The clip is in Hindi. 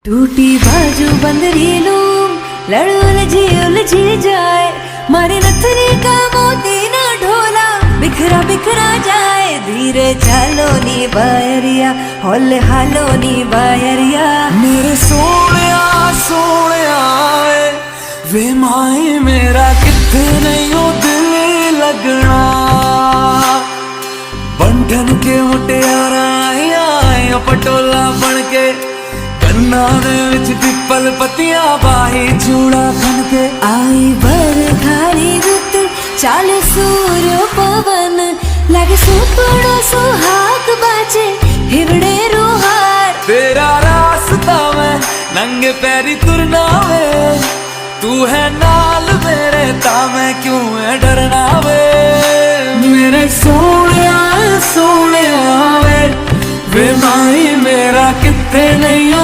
टूटी बाजू बंदरी लूम लड़ उलझी जाए, मारे नथनी का मोती ना ढोला बिखरा बिखरा जाए। धीरे चालो नी बायरिया, हौले हालो नी बायरिया। मेरे सोनिया सोनिया वे माए मेरा किथे नहीं हो दिल लगना। बंधन के मुटियारा आए पटोला बन के, कन्ना दे विच पिपल पतिया बाही चूड़ा खन के। आई बरखारी रुत चाले सूर्य पवन, लगे सुपड़ो सुहाग बाजे हिवड़े रुहार। तेरा रास्ता मैं नंगे पैरी तुरना वे, तू है नाल मेरे ता मैं क्यों है डरना वे। मेरे सोनिया सोनिया वे माई मेरा किथे नहीं हो